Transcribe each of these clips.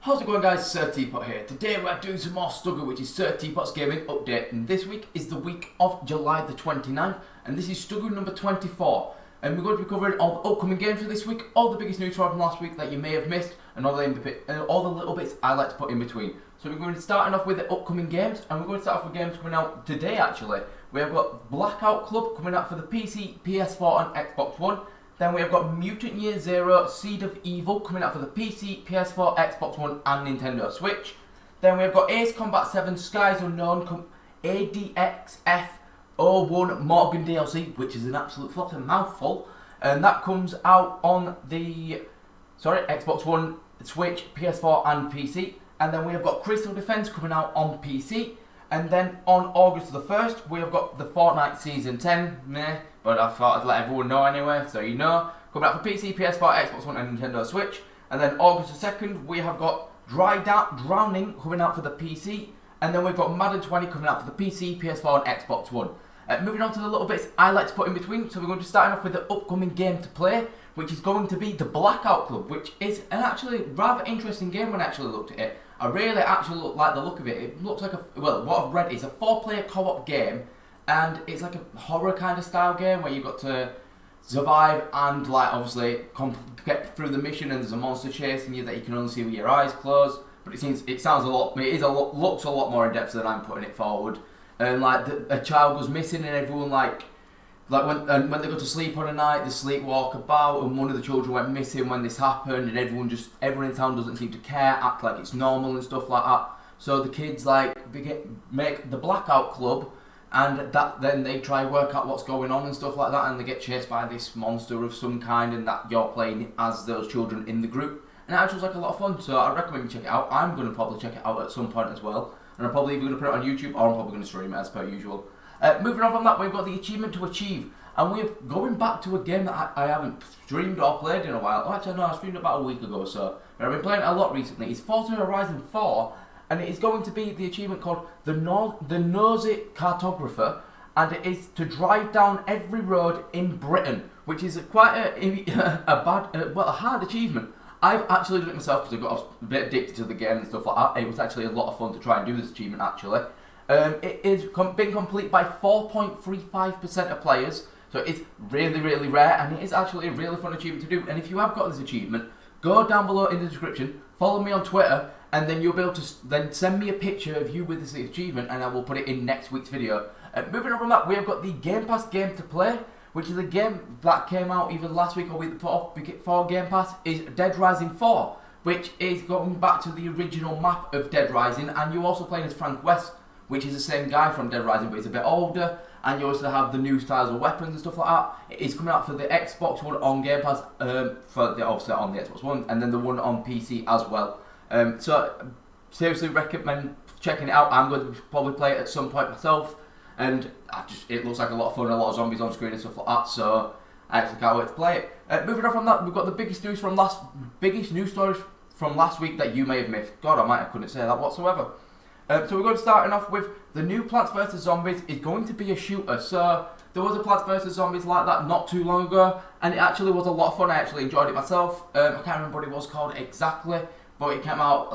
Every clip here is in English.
How's it going, guys? Sir Teapot here. Today we're doing some more STGU, which is Sir Teapot's gaming update, and this week is the week of July the 29th, and this is STGU number 24. And we're going to be covering all the upcoming games for this week, all the biggest news from last week that you may have missed, and all the little bits I like to put in between. So we're going to be starting off with the upcoming games, and we're going to start off with games coming out today actually. We have got Blackout Club coming out for the PC, PS4 and Xbox One. Then we have got Mutant Year Zero Seed of Evil coming out for the PC, PS4, Xbox One and Nintendo Switch. Then we have got Ace Combat 7 Skies Unknown ADXF01 Morgan DLC, which is an absolute fucking mouthful. And that comes out on the Xbox One, Switch, PS4 and PC. And then we have got Crystal Defense coming out on PC. And then on August the 1st, we have got the Fortnite Season 10, but I thought I'd let everyone know anyway, so you know. Coming out for PC, PS4, Xbox One and Nintendo Switch. And then August the 2nd, we have got Drowning coming out for the PC. And then we've got Madden 20 coming out for the PC, PS4 and Xbox One. Moving on to the little bits I like to put in between, so we're going to start off with the upcoming game to play, which is going to be the Blackout Club, which is an actually rather interesting game when I actually looked at it. I really actually like the look of it. It looks like what I've read is a 4-player co-op game, and it's like a horror kind of style game where you've got to survive and obviously get through the mission, and there's a monster chasing you that you can only see with your eyes closed. But it looks a lot more in depth than I'm putting it forward. And a child was missing, and everyone when they go to sleep on a night, they sleepwalk about, and one of the children went missing when this happened, and everyone in town doesn't seem to care, act like it's normal and stuff like that. So the kids make the Blackout Club, and then they try and work out what's going on and stuff like that, and they get chased by this monster of some kind, and that you're playing as those children in the group. And it actually was a lot of fun, so I recommend you check it out. I'm going to probably check it out at some point as well, and I'm probably either going to put it on YouTube or I'm probably going to stream it as per usual. Moving on from that, we've got the achievement to achieve, and we're going back to a game that I haven't streamed or played in a while. Oh, actually no, I streamed about a week ago or so, but I've been playing it a lot recently. It's Forza Horizon 4, and it is going to be the achievement called the Nosy Cartographer, and it is to drive down every road in Britain, which is quite a hard achievement. I've actually done it myself because I got a bit addicted to the game and stuff like that. It was actually a lot of fun to try and do this achievement actually. It is been complete by 4.35% of players, so it's really, really rare, and it is actually a really fun achievement to do. And if you have got this achievement, go down below in the description, follow me on Twitter, and then you'll be able to then send me a picture of you with this achievement, and I will put it in next week's video. Moving on from that, we have got the Game Pass game to play, which is a game that came out either last week or week before Game Pass, is Dead Rising 4, which is going back to the original map of Dead Rising, and you're also playing as Frank West, which is the same guy from Dead Rising, but he's a bit older, and you also have the new styles of weapons and stuff like that. It is coming out for the Xbox One on Game Pass, obviously on the Xbox One, and then the one on PC as well. So seriously recommend checking it out. I'm going to probably play it at some point myself, and it looks like a lot of fun, a lot of zombies on screen and stuff like that, so I actually can't wait to play it. Moving on from that, we've got the biggest news stories from last week that you may have missed. God almighty, I couldn't say that whatsoever. So we're going to start off with the new Plants vs Zombies is going to be a shooter. So there was a Plants vs Zombies like that not too long ago, and it actually was a lot of fun. I actually enjoyed it myself. I can't remember what it was called exactly, but it came out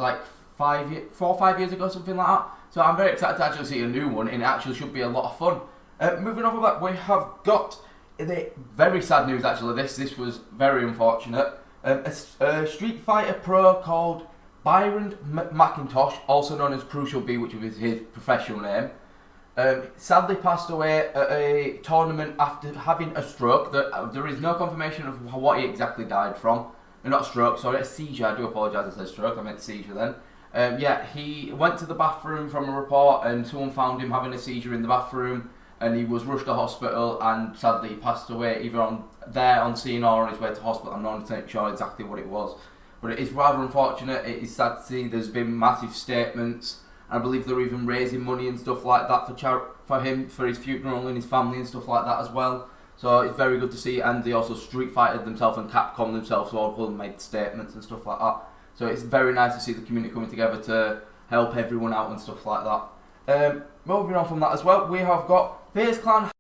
4 or 5 years ago, something like that. So I'm very excited to actually see a new one, and it actually should be a lot of fun. Moving on from that, we have got the very sad news actually. This was very unfortunate. A Street Fighter Pro called Byron McIntosh, also known as Crucial B, which was his professional name, sadly passed away at a tournament after having a stroke. There is no confirmation of what he exactly died from. Not stroke, sorry, a seizure. I do apologise, I said stroke, I meant seizure then. He went to the bathroom from a report, and someone found him having a seizure in the bathroom, and he was rushed to hospital, and sadly he passed away either on scene or on his way to hospital. I'm not sure exactly what it was. But it is rather unfortunate. It is sad to see. There's been massive statements. I believe they're even raising money and stuff like that for him, for his funeral and his family and stuff like that as well. So it's very good to see. And they also Street Fighter themselves and Capcom themselves, so all of them made statements and stuff like that. So it's very nice to see the community coming together to help everyone out and stuff like that. Moving on from that as well, we have got FaZe Clan,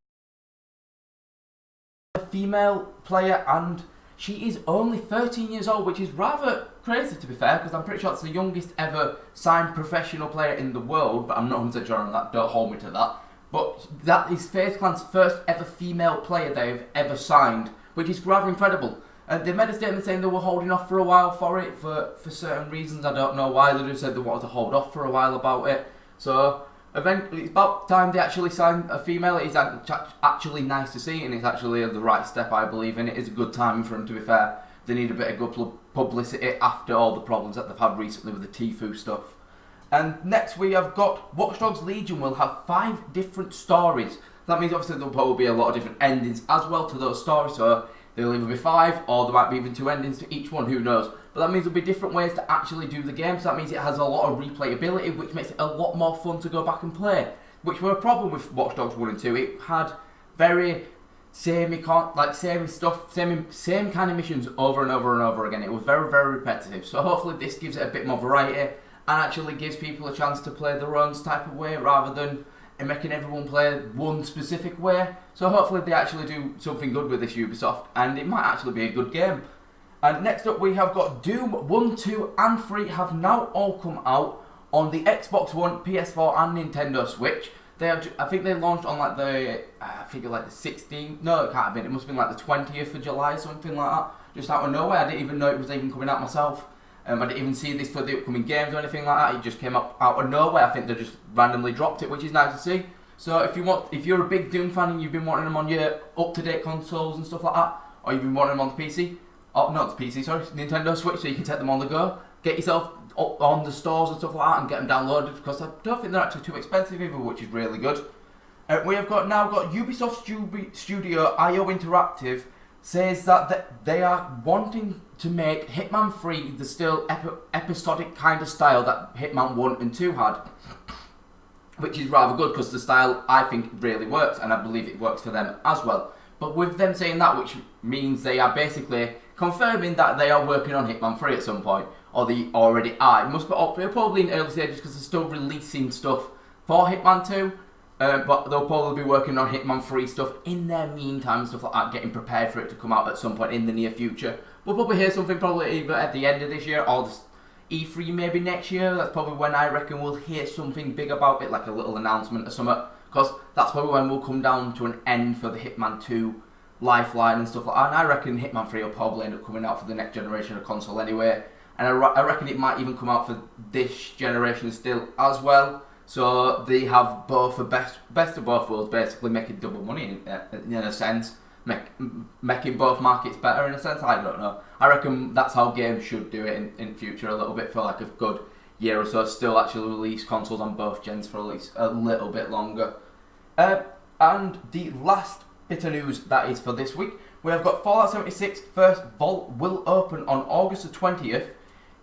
a female player, and she is only 13 years old, which is rather crazy to be fair, because I'm pretty sure it's the youngest ever signed professional player in the world, but I'm not 100% sure on that, don't hold me to that. But that is FaZe Clan's first ever female player they've ever signed, which is rather incredible. And they made a statement saying they were holding off for a while for it, for certain reasons. I don't know why. They just said they wanted to hold off for a while about it. So eventually, it's about time they actually signed a female. It is actually nice to see, and it's actually the right step, I believe, and it is a good timing for them, to be fair. They need a bit of good publicity after all the problems that they've had recently with the Tfue stuff. And next we have got Watch Dogs Legion will have 5 different stories. That means obviously there'll probably be a lot of different endings as well to those stories, so there'll either be 5 or there might be even 2 endings to each one, who knows. But that means there'll be different ways to actually do the game, so that means it has a lot of replayability, which makes it a lot more fun to go back and play. Which were a problem with Watch Dogs 1 and 2. It had very same kind of missions over and over and over again. It was very, very repetitive. So hopefully this gives it a bit more variety and actually gives people a chance to play their own type of way rather than making everyone play one specific way. So hopefully they actually do something good with this Ubisoft, and it might actually be a good game. And next up we have got Doom 1, 2 and 3 have now all come out on the Xbox One, PS4 and Nintendo Switch. They have, I think they launched on like the 16th, no it can't have been, it must have been like the 20th of July, something like that. Just out of nowhere, I didn't even know it was even coming out myself. I didn't even see this for the upcoming games or anything like that. It just came up out of nowhere. I think they just randomly dropped it, which is nice to see. So if you're a big Doom fan and you've been wanting them on your up-to-date consoles and stuff like that, or you've been wanting them on the PC, not the PC, sorry, Nintendo Switch, so you can take them on the go, get yourself up on the stores and stuff like that and get them downloaded, because I don't think they're actually too expensive either, which is really good. We have now got Ubisoft Studio IO Interactive says that they are wanting to make Hitman 3 the still episodic kind of style that Hitman 1 and 2 had, which is rather good because the style I think really works, and I believe it works for them as well. But with them saying that, which means they are basically confirming that they are working on Hitman 3 at some point, or they already are. It must be probably in early stages because they're still releasing stuff for Hitman 2. But they'll probably be working on Hitman 3 stuff in their meantime, stuff like that, getting prepared for it to come out at some point in the near future. We'll probably hear something probably either at the end of this year or E3 maybe next year. That's probably when I reckon we'll hear something big about it, like a little announcement or something, because that's probably when we'll come down to an end for the Hitman 2 lifeline and stuff like that. And I reckon Hitman 3 will probably end up coming out for the next generation of console anyway. And I reckon it might even come out for this generation still as well. So they have both the best of both worlds, basically making double money in a sense, making both markets better in a sense. I don't know. I reckon that's how games should do it in future a little bit for like a good year or so. Still actually release consoles on both gens for at least a little bit longer. And the last bit of news that is for this week, we have got Fallout 76 First Vault will open on August the 20th.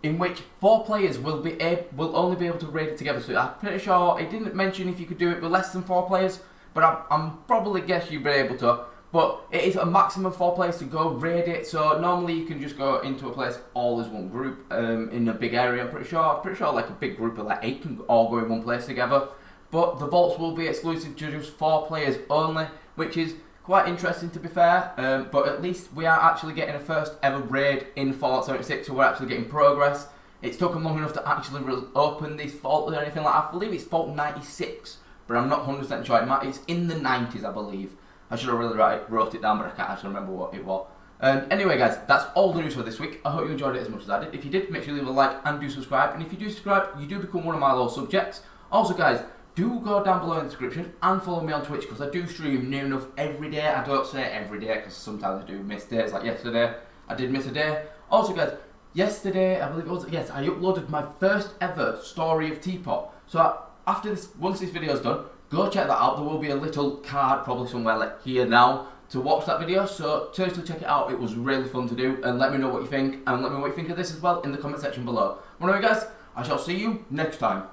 In which 4 players will only be able to raid it together. So I'm pretty sure it didn't mention if you could do it with less than 4 players, but I'm probably guess you'd be able to. But it is a maximum of 4 players to go raid it. So normally you can just go into a place all as one group in a big area. I'm pretty sure like a big group of like 8 can all go in one place together. But the vaults will be exclusive to just 4 players only, which is quite interesting to be fair, but at least we are actually getting a first ever raid in Fallout 76, so we're actually getting progress. It's taken long enough to actually open this vault or anything like that. I believe it's Vault 96, but I'm not 100% sure. It's in the 90s, I believe. I should have really wrote it down, but I can't actually remember what it was. Anyway guys, that's all the news for this week. I hope you enjoyed it as much as I did. If you did, make sure you leave a like and do subscribe, and if you do subscribe, you do become one of my loyal subjects. Also guys, do go down below in the description and follow me on Twitch, because I do stream near enough every day. I don't say every day because sometimes I do miss days, like yesterday I did miss a day. Also guys, yesterday I believe it was, yes, I uploaded my first ever story of Teapot. So after this, once this video is done, go check that out. There will be a little card probably somewhere like here now to watch that video, so seriously check it out. It was really fun to do, and let me know what you think, and let me know what you think of this as well in the comment section below. Anyway guys, I shall see you next time.